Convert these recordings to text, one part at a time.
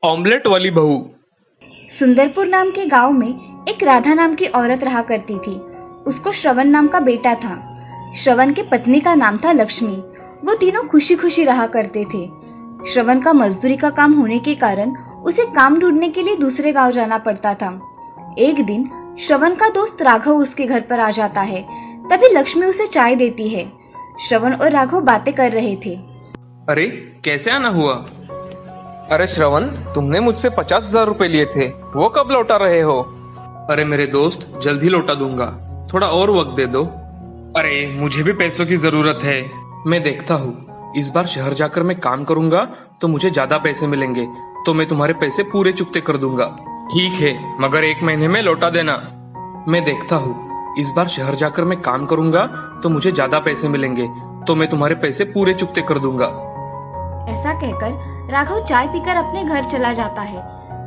Omelette वाली बहू। सुंदरपुर नाम के गांव में एक राधा नाम की औरत रहा करती थी। उसको श्रवण नाम का बेटा था। श्रवण की पत्नी का नाम था लक्ष्मी। वो तीनों खुशी खुशी रहा करते थे। श्रवण का मजदूरी का काम होने के कारण उसे काम ढूंढने के लिए दूसरे गांव जाना पड़ता था। एक दिन श्रवण का दोस्त राघव उसके घर पर आ जाता है। तभी लक्ष्मी उसे चाय देती है। श्रवण और राघव बातें कर रहे थे। अरे कैसे आना हुआ? अरे श्रवण, तुमने मुझसे 50,000 रुपए लिए थे, वो कब लौटा रहे हो? अरे मेरे दोस्त, जल्दी लौटा दूंगा, थोड़ा और वक्त दे दो। अरे मुझे भी पैसों की जरूरत है, मैं देखता हूँ। इस बार शहर जाकर मैं काम करूंगा तो मुझे ज्यादा पैसे मिलेंगे, तो मैं तुम्हारे पैसे पूरे चुकते कर दूंगा। ठीक है, मगर 1 महीने में लौटा देना। मैं देखता हूँ। इस बार शहर जाकर मैं काम करूंगा तो मुझे ज्यादा पैसे मिलेंगे, तो मैं तुम्हारे पैसे पूरे चुकते कर दूंगा। ऐसा कहकर राघव चाय पीकर अपने घर चला जाता है।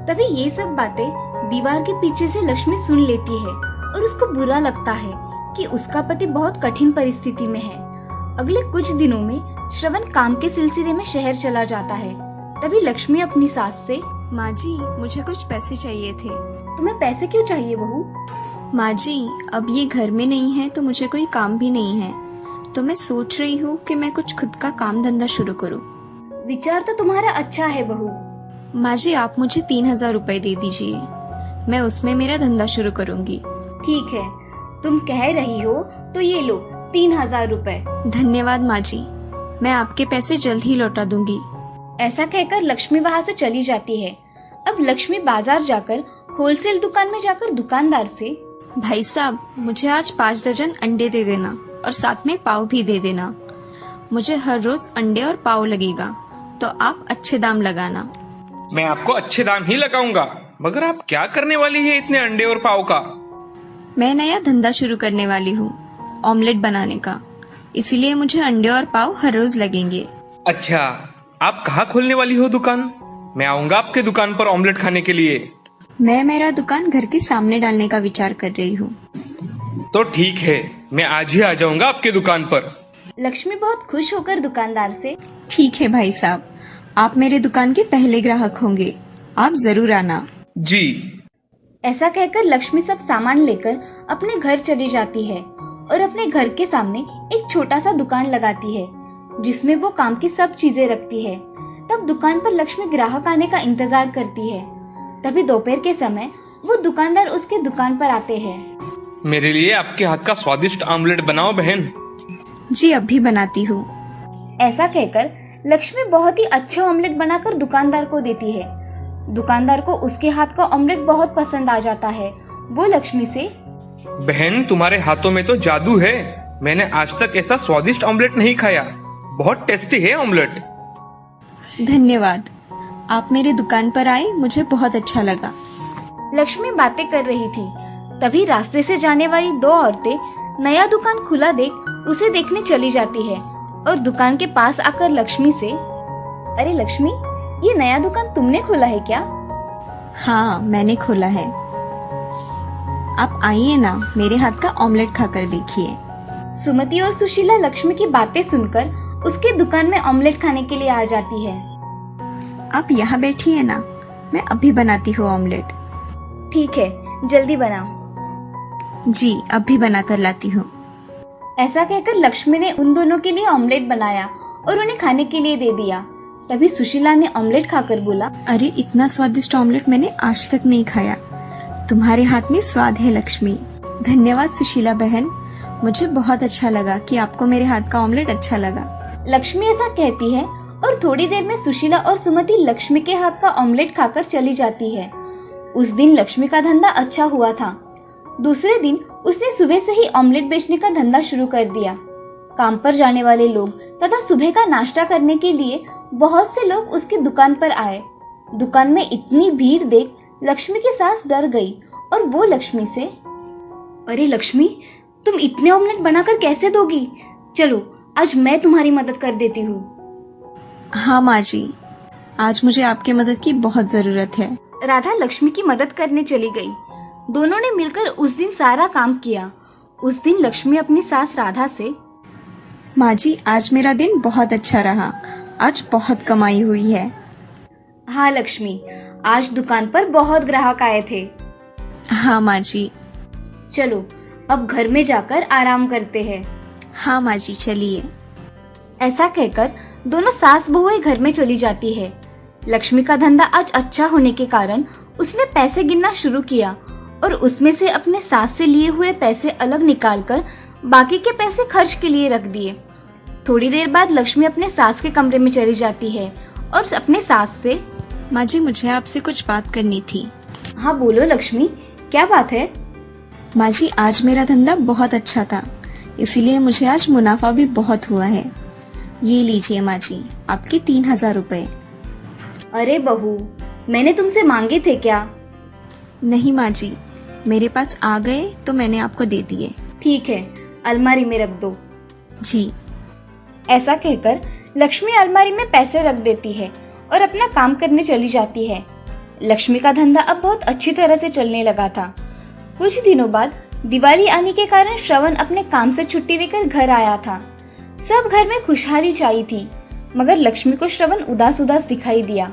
तभी ये सब बातें दीवार के पीछे से लक्ष्मी सुन लेती है और उसको बुरा लगता है कि उसका पति बहुत कठिन परिस्थिति में है। अगले कुछ दिनों में श्रवण काम के सिलसिले में शहर चला जाता है। तभी लक्ष्मी अपनी सास से, माँ जी, मुझे कुछ पैसे चाहिए थे। तुम्हें पैसे क्यों चाहिए बहू? माँ जी, अब ये घर में नहीं है तो मुझे कोई काम भी नहीं है, तो मैं सोच रही हूँ कि मैं कुछ खुद का काम धंधा शुरू करूँ। विचार तो तुम्हारा अच्छा है बहू। माँ जी, आप मुझे 3,000 रुपए दे दीजिए, मैं उसमें मेरा धंधा शुरू करूँगी। ठीक है, तुम कह रही हो तो ये लो 3,000 रुपए। धन्यवाद माँ जी, मैं आपके पैसे जल्द ही लौटा दूंगी। ऐसा कहकर लक्ष्मी वहाँ से चली जाती है। अब लक्ष्मी बाजार जाकर होलसेल दुकान में जाकर दुकानदार से, भाई साहब, मुझे आज 5 दर्जन अंडे दे देना और साथ में पाव भी दे देना। मुझे हर रोज अंडे और पाव लगेगा, तो आप अच्छे दाम लगाना। मैं आपको अच्छे दाम ही लगाऊंगा, मगर आप क्या करने वाली है इतने अंडे और पाव का? मैं नया धंधा शुरू करने वाली हूँ, ऑमलेट बनाने का, इसीलिए मुझे अंडे और पाव हर रोज लगेंगे। अच्छा, आप कहाँ खोलने वाली हो दुकान? मैं आऊंगा आपके दुकान पर ऑमलेट खाने के लिए। मैं मेरा दुकान घर के सामने डालने का विचार कर रही हूँ। तो ठीक है, मैं आज ही आ जाऊंगा आपके दुकान पर। लक्ष्मी बहुत खुश होकर दुकानदार से, ठीक है भाई साहब, आप मेरे दुकान के पहले ग्राहक होंगे, आप जरूर आना। जी। ऐसा कहकर लक्ष्मी सब सामान लेकर अपने घर चली जाती है और अपने घर के सामने एक छोटा सा दुकान लगाती है जिसमें वो काम की सब चीजें रखती है। तब दुकान पर लक्ष्मी ग्राहक आने का इंतजार करती है। तभी दोपहर के समय वो दुकानदार उसके दुकान पर आते हैं। मेरे लिए आपके हाथ का स्वादिष्ट ऑमलेट बनाओ बहन। जी, अभी बनाती हूँ। ऐसा कहकर लक्ष्मी बहुत ही अच्छे ऑमलेट बनाकर दुकानदार को देती है। दुकानदार को उसके हाथ का ऑमलेट बहुत पसंद आ जाता है। वो लक्ष्मी से, बहन, तुम्हारे हाथों में तो जादू है, मैंने आज तक ऐसा स्वादिष्ट ऑमलेट नहीं खाया, बहुत टेस्टी है ऑमलेट। धन्यवाद, आप मेरे दुकान पर आए, मुझे बहुत अच्छा लगा। लक्ष्मी बातें कर रही थी। तभी रास्ते से जाने वाली 2 औरतें नया दुकान खुला देख उसे देखने चली जाती है और दुकान के पास आकर लक्ष्मी से, अरे लक्ष्मी, ये नया दुकान तुमने खोला है क्या? हाँ, मैंने खोला है। आप आइए ना, मेरे हाथ का ऑमलेट खाकर देखिए। सुमति और सुशीला लक्ष्मी की बातें सुनकर उसके दुकान में ऑमलेट खाने के लिए आ जाती है। आप यहाँ बैठिए ना, मैं अभी बनाती हूँ ऑमलेट। ठीक है, जल्दी बनाओ। जी, अभी बनाकर लाती हूँ। ऐसा कहकर लक्ष्मी ने उन दोनों के लिए ऑमलेट बनाया और उन्हें खाने के लिए दे दिया। तभी सुशीला ने ऑमलेट खाकर बोला, अरे, इतना स्वादिष्ट ऑमलेट मैंने आज तक नहीं खाया। तुम्हारे हाथ में स्वाद है लक्ष्मी। धन्यवाद सुशीला बहन, मुझे बहुत अच्छा लगा कि आपको मेरे हाथ का ऑमलेट अच्छा लगा। लक्ष्मी ऐसा कहती है और थोड़ी देर में सुशीला और सुमति लक्ष्मी के हाथ का ऑमलेट खाकर चली जाती है। उस दिन लक्ष्मी का धंधा अच्छा हुआ था। दूसरे दिन उसने सुबह से ही ऑमलेट बेचने का धंधा शुरू कर दिया। काम पर जाने वाले लोग तथा सुबह का नाश्ता करने के लिए बहुत से लोग उसकी दुकान पर आए। दुकान में इतनी भीड़ देख लक्ष्मी की सास डर गई और वो लक्ष्मी से, अरे लक्ष्मी, तुम इतने ऑमलेट बनाकर कैसे दोगी? चलो, आज मैं तुम्हारी मदद कर देती हूँ। हाँ माँ जी, आज मुझे आपकी मदद की बहुत जरूरत है। राधा लक्ष्मी की मदद करने चली गई। दोनों ने मिलकर उस दिन सारा काम किया। उस दिन लक्ष्मी अपनी सास राधा से, माँ जी, आज मेरा दिन बहुत अच्छा रहा, आज बहुत कमाई हुई है। हाँ लक्ष्मी, आज दुकान पर बहुत ग्राहक आए थे। हाँ माँ जी। चलो अब घर में जाकर आराम करते हैं। हाँ माँ जी, चलिए। ऐसा कहकर दोनों सास बहुएं घर में चली जाती है। लक्ष्मी का धंधा आज अच्छा होने के कारण उसने पैसे गिनना शुरू किया और उसमें से अपने सास से लिए हुए पैसे अलग निकालकर बाकी के पैसे खर्च के लिए रख दिए। थोड़ी देर बाद लक्ष्मी अपने सास के कमरे में चली जाती है और अपने सास से, माँ जी, मुझे आपसे कुछ बात करनी थी। हाँ बोलो लक्ष्मी, क्या बात है? माँ जी, आज मेरा धंधा बहुत अच्छा था, इसीलिए मुझे आज मुनाफा भी बहुत हुआ है। ये लीजिए माँ जी, आपके 3000 रुपए। अरे बहू, मैंने तुमसे मांगे थे क्या? नहीं माँ जी, मेरे पास आ गए तो मैंने आपको दे दिए। ठीक है, अलमारी में रख दो। जी। ऐसा कहकर लक्ष्मी अलमारी में पैसे रख देती है और अपना काम करने चली जाती है। लक्ष्मी का धंधा अब बहुत अच्छी तरह से चलने लगा था। कुछ दिनों बाद दिवाली आने के कारण श्रवण अपने काम से छुट्टी लेकर घर आया था। सब घर में खुशहाली छाई थी, मगर लक्ष्मी को श्रवण उदास उदास दिखाई दिया।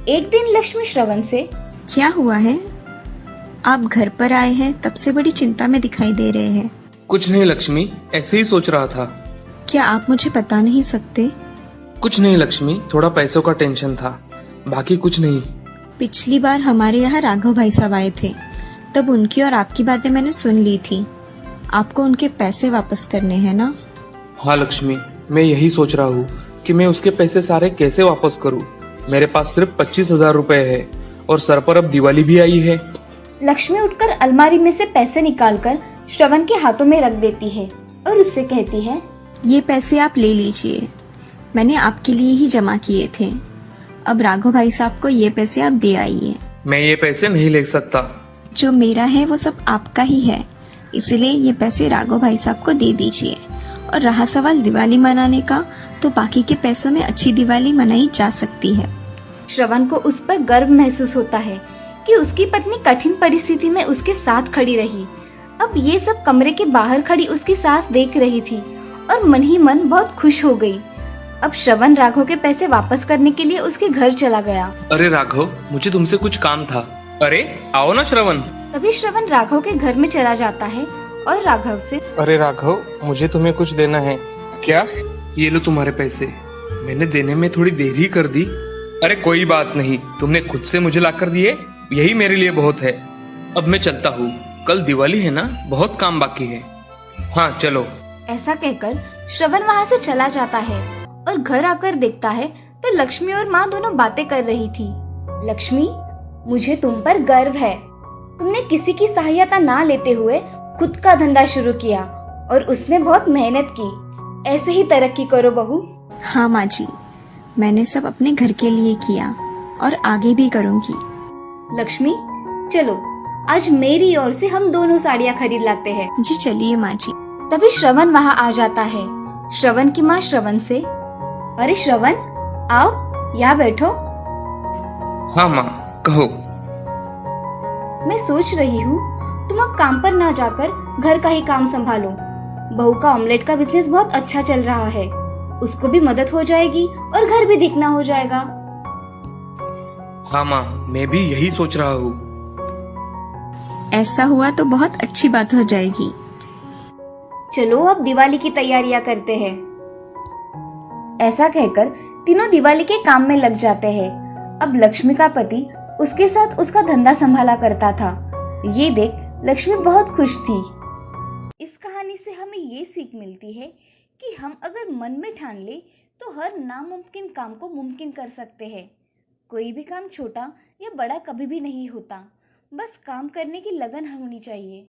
एक दिन लक्ष्मी श्रवण से, क्या हुआ है? आप घर पर आए हैं तब से बड़ी चिंता में दिखाई दे रहे हैं। कुछ नहीं लक्ष्मी, ऐसे ही सोच रहा था। क्या आप मुझे बता नहीं सकते? कुछ नहीं लक्ष्मी, थोड़ा पैसों का टेंशन था, बाकी कुछ नहीं। पिछली बार हमारे यहाँ राघव भाई साहब आए थे, तब उनकी और आपकी बातें मैंने सुन ली थी। आपको उनके पैसे वापस करने हैं ना? हाँ लक्ष्मी, मैं यही सोच रहा हूँ कि मैं उसके पैसे सारे कैसे वापस करूँ। मेरे पास सिर्फ 25,000 रुपए है और सर पर अब दिवाली भी आई है। लक्ष्मी उठकर अलमारी में से पैसे निकालकर श्रवण के हाथों में रख देती है और उससे कहती है, ये पैसे आप ले लीजिए, मैंने आपके लिए ही जमा किए थे। अब राघव भाई साहब को ये पैसे आप दे आइए। मैं ये पैसे नहीं ले सकता। जो मेरा है वो सब आपका ही है, इसलिए ये पैसे राघव भाई साहब को दे दीजिए। और रहा सवाल दिवाली मनाने का, तो बाकी के पैसों में अच्छी दिवाली मनाई जा सकती है। श्रवण को उस पर गर्व महसूस होता है कि उसकी पत्नी कठिन परिस्थिति में उसके साथ खड़ी रही। अब ये सब कमरे के बाहर खड़ी उसकी सास देख रही थी और मन ही मन बहुत खुश हो गई। अब श्रवण राघव के पैसे वापस करने के लिए उसके घर चला गया। अरे राघव, मुझे तुमसे कुछ काम था। अरे आओ ना श्रवण। तभी श्रवण राघव के घर में चला जाता है और राघव से, अरे राघव, मुझे तुम्हें कुछ देना है। क्या? ये लो तुम्हारे पैसे। मैंने देने में थोड़ी देर ही कर दी। अरे कोई बात नहीं, तुमने खुद से मुझे लाकर दिए, यही मेरे लिए बहुत है। अब मैं चलता हूँ, कल दिवाली है ना, बहुत काम बाकी है। हाँ चलो। ऐसा कहकर श्रवण वहाँ से चला जाता है और घर आकर देखता है तो लक्ष्मी और माँ दोनों बातें कर रही थी। लक्ष्मी, मुझे तुम पर गर्व है। तुमने किसी की सहायता ना लेते हुए खुद का धंधा शुरू किया और उसमें बहुत मेहनत की। ऐसे ही तरक्की करो बहू। हाँ माँ जी, मैंने सब अपने घर के लिए किया और आगे भी करूँगी। लक्ष्मी, चलो आज मेरी ओर से हम दोनों साड़ियाँ खरीद लाते हैं। जी चलिए माँ जी। तभी श्रवण वहाँ आ जाता है। श्रवण की माँ श्रवण से, अरे श्रवण, आओ यहाँ बैठो। हाँ माँ, कहो। मैं सोच रही हूँ तुम अब काम पर ना जाकर घर का ही काम संभालो। बहू का ऑमलेट का बिजनेस बहुत अच्छा चल रहा है, उसको भी मदद हो जाएगी और घर भी दिखना हो जाएगा। हाँ माँ, मैं भी यही सोच रहा हूँ। ऐसा हुआ तो बहुत अच्छी बात हो जाएगी। चलो अब दिवाली की तैयारियां करते हैं। ऐसा कहकर तीनों दिवाली के काम में लग जाते हैं। अब लक्ष्मी का पति उसके साथ उसका धंधा संभाला करता था। ये देख लक्ष्मी बहुत खुश थी। इस कहानी से हमें ये सीख मिलती है कि हम अगर मन में ठान ले तो हर नामुमकिन काम को मुमकिन कर सकते हैं। कोई भी काम छोटा या बड़ा कभी भी नहीं होता, बस काम करने की लगन होनी चाहिए।